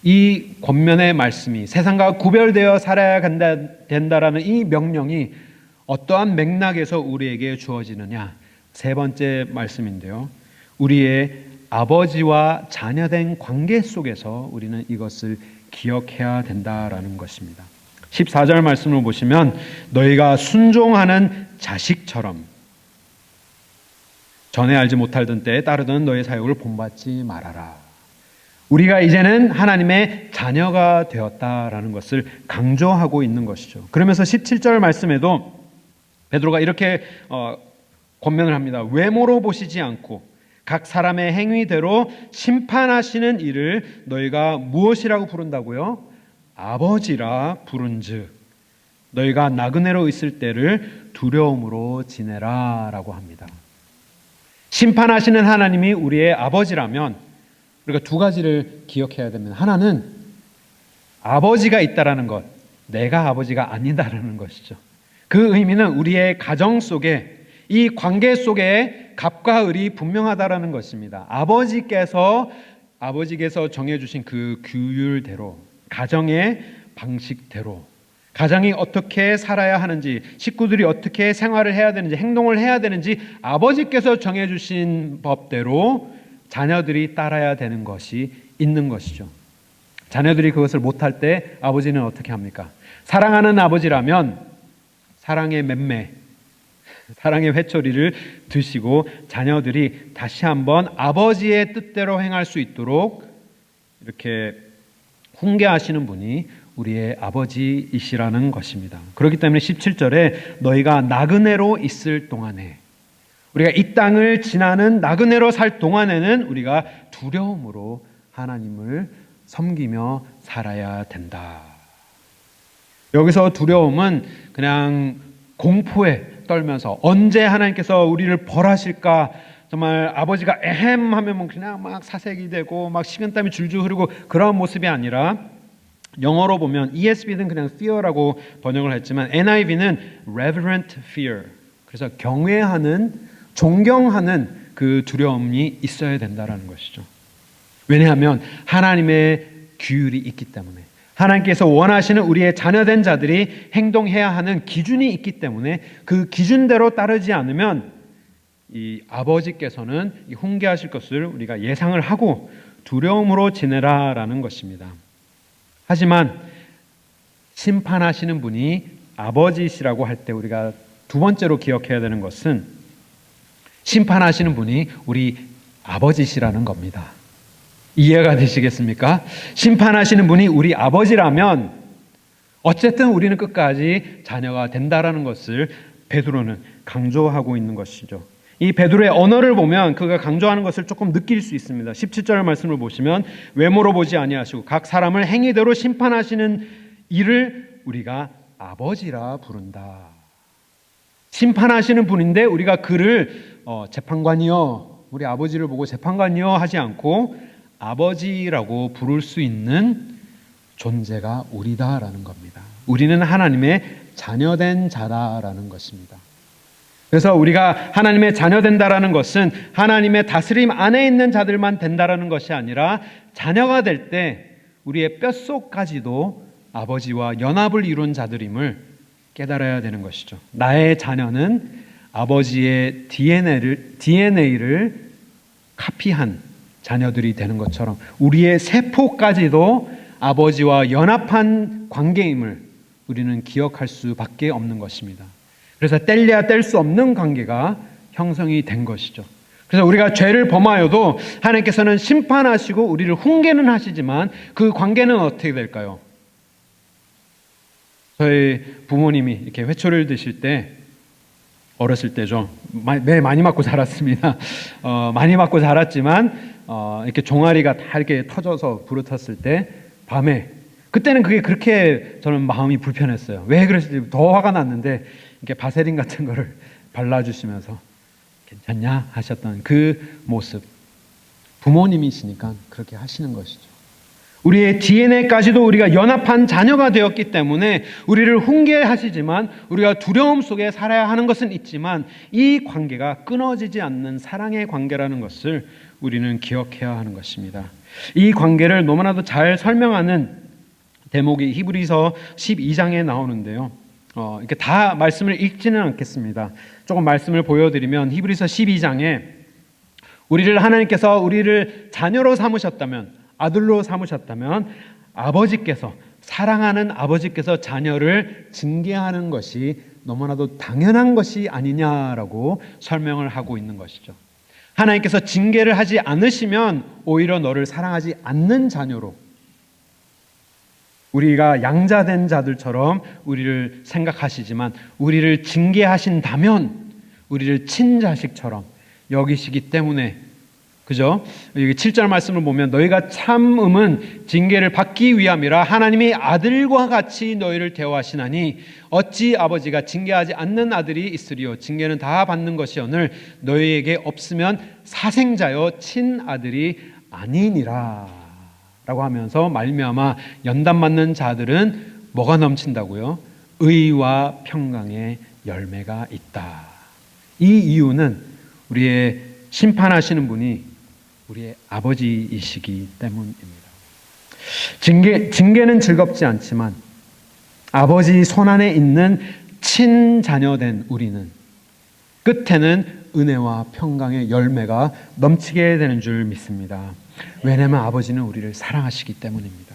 이 권면의 말씀이 세상과 구별되어 살아야 된다라는 이 명령이 어떠한 맥락에서 우리에게 주어지느냐? 세 번째 말씀인데요. 우리의 아버지와 자녀된 관계 속에서 우리는 이것을 기억해야 된다라는 것입니다. 14절 말씀을 보시면 너희가 순종하는 자식처럼 전에 알지 못하던 때에 따르던 너희 사역을 본받지 말아라. 우리가 이제는 하나님의 자녀가 되었다라는 것을 강조하고 있는 것이죠. 그러면서 17절 말씀에도 베드로가 이렇게 권면을 합니다. 외모로 보시지 않고 각 사람의 행위대로 심판하시는 이를 너희가 무엇이라고 부른다고요? 아버지라 부른즉 너희가 나그네로 있을 때를 두려움으로 지내라 라고 합니다. 심판하시는 하나님이 우리의 아버지라면 우리가 두 가지를 기억해야 됩니다. 하나는 아버지가 있다라는 것, 내가 아버지가 아니다라는 것이죠. 그 의미는 우리의 가정 속에 이 관계 속에 갑과 을이 분명하다라는 것입니다. 아버지께서 정해주신 그 규율대로, 가정의 방식대로, 가정이 어떻게 살아야 하는지, 식구들이 어떻게 생활을 해야 되는지, 행동을 해야 되는지 아버지께서 정해주신 법대로 자녀들이 따라야 되는 것이 있는 것이죠. 자녀들이 그것을 못할 때 아버지는 어떻게 합니까? 사랑하는 아버지라면 사랑의 맴매, 사랑의 회초리를 드시고 자녀들이 다시 한번 아버지의 뜻대로 행할 수 있도록 이렇게 훈계하시는 분이 우리의 아버지이시라는 것입니다. 그렇기 때문에 17절에 너희가 나그네로 있을 동안에, 우리가 이 땅을 지나는 나그네로 살 동안에는 우리가 두려움으로 하나님을 섬기며 살아야 된다. 여기서 두려움은 그냥 공포에 떨면서 언제 하나님께서 우리를 벌하실까, 정말 아버지가 에헴 하면 그냥 막 사색이 되고 막 식은땀이 줄줄 흐르고 그런 모습이 아니라, 영어로 보면 ESV는 그냥 fear라고 번역을 했지만 NIV는 reverent fear, 그래서 경외하는, 존경하는 그 두려움이 있어야 된다라는 것이죠. 왜냐하면 하나님의 규율이 있기 때문에, 하나님께서 원하시는 우리의 자녀된 자들이 행동해야 하는 기준이 있기 때문에 그 기준대로 따르지 않으면 이 아버지께서는 이 훈계하실 것을 우리가 예상을 하고 두려움으로 지내라라는 것입니다. 하지만 심판하시는 분이 아버지시라고 할 때 우리가 두 번째로 기억해야 되는 것은 심판하시는 분이 우리 아버지시라는 겁니다. 이해가 되시겠습니까? 심판하시는 분이 우리 아버지라면 어쨌든 우리는 끝까지 자녀가 된다라는 것을 베드로는 강조하고 있는 것이죠. 이 베드로의 언어를 보면 그가 강조하는 것을 조금 느낄 수 있습니다. 17절 말씀을 보시면 외모로 보지 아니하시고 각 사람을 행위대로 심판하시는 이를 우리가 아버지라 부른다. 심판하시는 분인데 우리가 그를 재판관이여, 우리 아버지를 보고 재판관이여 하지 않고 아버지라고 부를 수 있는 존재가 우리다라는 겁니다. 우리는 하나님의 자녀된 자다라는 것입니다. 그래서 우리가 하나님의 자녀된다라는 것은 하나님의 다스림 안에 있는 자들만 된다라는 것이 아니라 자녀가 될 때 우리의 뼛속까지도 아버지와 연합을 이룬 자들임을 깨달아야 되는 것이죠. 나의 자녀는 아버지의 DNA를 카피한 자녀들이 되는 것처럼 우리의 세포까지도 아버지와 연합한 관계임을 우리는 기억할 수밖에 없는 것입니다. 그래서 뗄래야 뗄 수 없는 관계가 형성이 된 것이죠. 그래서 우리가 죄를 범하여도 하나님께서는 심판하시고 우리를 훈계는 하시지만 그 관계는 어떻게 될까요? 저희 부모님이 이렇게 회초리를 드실 때, 어렸을 때죠. 매 많이 맞고 자랐습니다. 많이 맞고 자랐지만 이렇게 종아리가 다 이렇게 터져서 부르텄을 때 밤에 그때는 그게 그렇게 저는 마음이 불편했어요. 왜 그랬을지 더 화가 났는데 이렇게 바세린 같은 거를 발라주시면서 괜찮냐 하셨던 그 모습. 부모님이시니까 그렇게 하시는 것이죠. 우리의 DNA까지도 우리가 연합한 자녀가 되었기 때문에 우리를 훈계하시지만 우리가 두려움 속에 살아야 하는 것은 있지만 이 관계가 끊어지지 않는 사랑의 관계라는 것을 우리는 기억해야 하는 것입니다. 이 관계를 너무나도 잘 설명하는 대목이 히브리서 12장에 나오는데요. 이렇게 다 말씀을 읽지는 않겠습니다. 조금 말씀을 보여드리면 히브리서 12장에 하나님께서 우리를 자녀로 삼으셨다면, 아들로 삼으셨다면 아버지께서, 사랑하는 아버지께서 자녀를 징계하는 것이 너무나도 당연한 것이 아니냐라고 설명을 하고 있는 것이죠. 하나님께서 징계를 하지 않으시면 오히려 너를 사랑하지 않는 자녀로, 우리가 양자된 자들처럼 우리를 생각하시지만 우리를 징계하신다면 우리를 친자식처럼 여기시기 때문에, 그죠? 여기 7절 말씀을 보면 너희가 참음은 징계를 받기 위함이라 하나님이 아들과 같이 너희를 대우하시나니 어찌 아버지가 징계하지 않는 아들이 있으리요. 징계는 다 받는 것이오늘 너희에게 없으면 사생자여 친아들이 아니니라 라고 하면서 말미암아 연단 맞는 자들은 뭐가 넘친다고요? 의와 평강의 열매가 있다. 이 이유는 우리의 심판하시는 분이 우리의 아버지이시기 때문입니다. 징계는 즐겁지 않지만 아버지 손안에 있는 친자녀된 우리는 끝에는 은혜와 평강의 열매가 넘치게 되는 줄 믿습니다. 왜냐하면 아버지는 우리를 사랑하시기 때문입니다.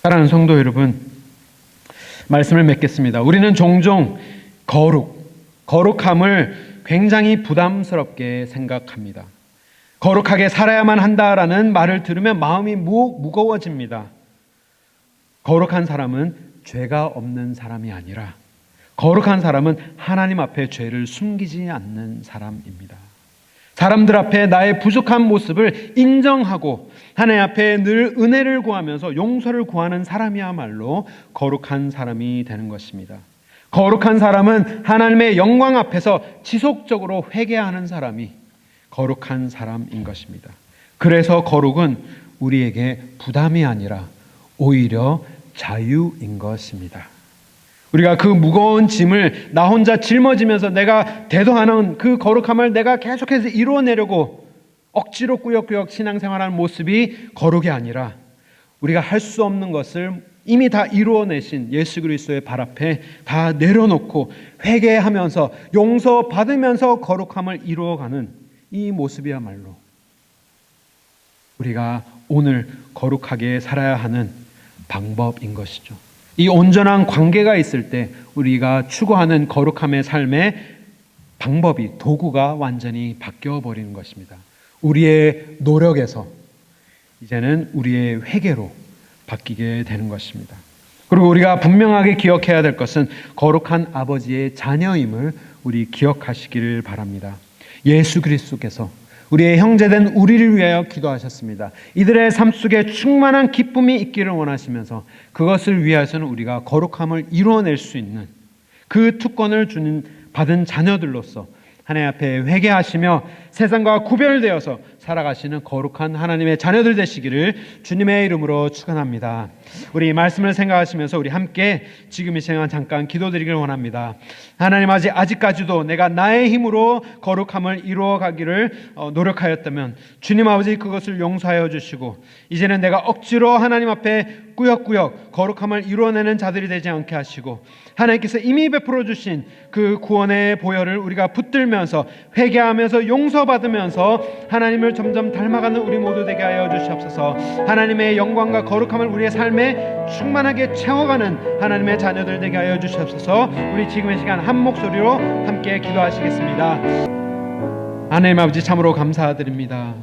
사랑하는 성도 여러분, 말씀을 맺겠습니다. 우리는 종종 거룩함을 굉장히 부담스럽게 생각합니다. 거룩하게 살아야만 한다라는 말을 들으면 마음이 무거워집니다. 거룩한 사람은 죄가 없는 사람이 아니라 거룩한 사람은 하나님 앞에 죄를 숨기지 않는 사람입니다. 사람들 앞에 나의 부족한 모습을 인정하고 하나님 앞에 늘 은혜를 구하면서 용서를 구하는 사람이야말로 거룩한 사람이 되는 것입니다. 거룩한 사람은 하나님의 영광 앞에서 지속적으로 회개하는 사람이 거룩한 사람인 것입니다. 그래서 거룩은 우리에게 부담이 아니라 오히려 자유인 것입니다. 우리가 그 무거운 짐을 나 혼자 짊어지면서 내가 대도하는 그 거룩함을 내가 계속해서 이루어내려고 억지로 꾸역꾸역 신앙생활하는 모습이 거룩이 아니라 우리가 할 수 없는 것을 이미 다 이루어내신 예수 그리스도의 발 앞에 다 내려놓고 회개하면서 용서받으면서 거룩함을 이루어가는 이 모습이야말로 우리가 오늘 거룩하게 살아야 하는 방법인 것이죠. 이 온전한 관계가 있을 때 우리가 추구하는 거룩함의 삶의 방법이, 도구가 완전히 바뀌어버리는 것입니다. 우리의 노력에서 이제는 우리의 회개로 바뀌게 되는 것입니다. 그리고 우리가 분명하게 기억해야 될 것은 거룩한 아버지의 자녀임을 우리 기억하시기를 바랍니다. 예수 그리스도께서 우리의 형제된 우리를 위하여 기도하셨습니다. 이들의 삶 속에 충만한 기쁨이 있기를 원하시면서 그것을 위해서는 우리가 거룩함을 이루어낼 수 있는 그 특권을 받은 자녀들로서 하나님 앞에 회개하시며 세상과 구별되어서 살아가시는 거룩한 하나님의 자녀들 되시기를 주님의 이름으로 축원합니다. 우리 말씀을 생각하시면서 우리 함께 지금 이 시간 잠깐 기도드리기를 원합니다. 하나님 아직까지도 내가 나의 힘으로 거룩함을 이루어가기를 노력하였다면 주님 아버지 그것을 용서하여 주시고 이제는 내가 억지로 하나님 앞에 꾸역꾸역 거룩함을 이루어내는 자들이 되지 않게 하시고 하나님께서 이미 베풀어 주신 그 구원의 보혈을 우리가 붙들면서 회개하면서 용서받으면서 하나님을 점점 닮아가는 우리 모두 되게 하여 주시옵소서. 하나님의 영광과 거룩함을 우리의 삶에 충만하게 채워가는 하나님의 자녀들 되게 하여 주시옵소서. 우리 지금 이 시간 한 목소리로 함께 기도하시겠습니다. 하나님 아버지 참으로 감사드립니다.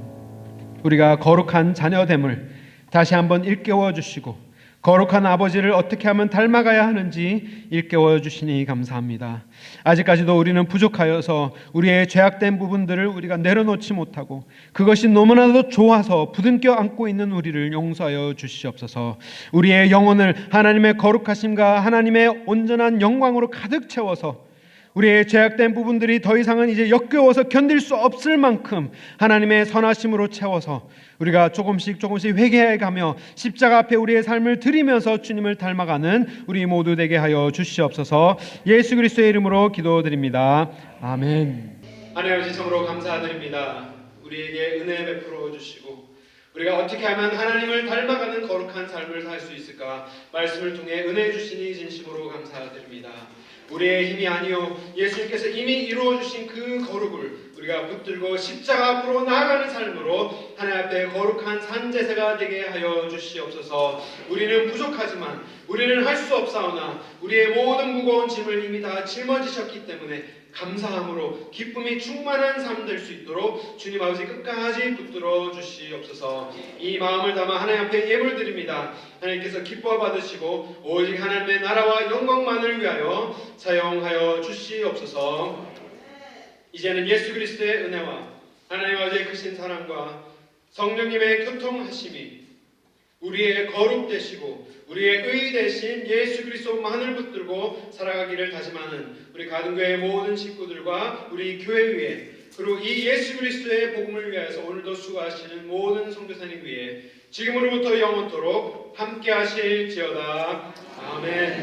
우리가 거룩한 자녀됨을 다시 한번 일깨워 주시고 거룩한 아버지를 어떻게 하면 닮아가야 하는지 일깨워 주시니 감사합니다. 아직까지도 우리는 부족하여서 우리의 죄악된 부분들을 우리가 내려놓지 못하고 그것이 너무나도 좋아서 부둥켜 안고 있는 우리를 용서하여 주시옵소서. 우리의 영혼을 하나님의 거룩하심과 하나님의 온전한 영광으로 가득 채워서 우리의 죄악된 부분들이 더 이상은 이제 역겨워서 견딜 수 없을 만큼 하나님의 선하심으로 채워서 우리가 조금씩 회개해가며 십자가 앞에 우리의 삶을 드리면서 주님을 닮아가는 우리 모두 되게 하여 주시옵소서. 예수 그리스도의 이름으로 기도드립니다. 아멘. 하나님 아버지, 참으로 감사드립니다. 우리에게 은혜 베풀어 주시고 우리가 어떻게 하면 하나님을 닮아가는 거룩한 삶을 살 수 있을까 말씀을 통해 은혜 주시니 진심으로 감사드립니다. 우리의 힘이 아니요 예수님께서 이미 이루어 주신 그 거룩을 우리가 붙들고 십자가 앞으로 나아가는 삶으로 하나님 앞에 거룩한 산제사가 되게 하여 주시옵소서. 우리는 부족하지만 우리는 할 수 없사오나 우리의 모든 무거운 짐을 이미 다 짊어지셨기 때문에 감사함으로 기쁨이 충만한 삶 될 수 있도록 주님 아버지 끝까지 붙들어 주시옵소서. 이 마음을 담아 하나님 앞에 예물 드립니다. 하나님께서 기뻐 받으시고 오직 하나님의 나라와 영광만을 위하여 사용하여 주시옵소서. 이제는 예수 그리스도의 은혜와 하나님 아버지의 크신 사랑과 성령님의 교통하심이 우리의 거룩 되시고 우리의 의 되신 예수 그리스도만을 붙들고 살아가기를 다짐하는 우리 가든교회 모든 식구들과 우리 교회 위에 그리고 이 예수 그리스도의 복음을 위하여서 오늘도 수고하시는 모든 선교사님 위에 지금으로부터 영원토록 함께 하실지어다. 아멘.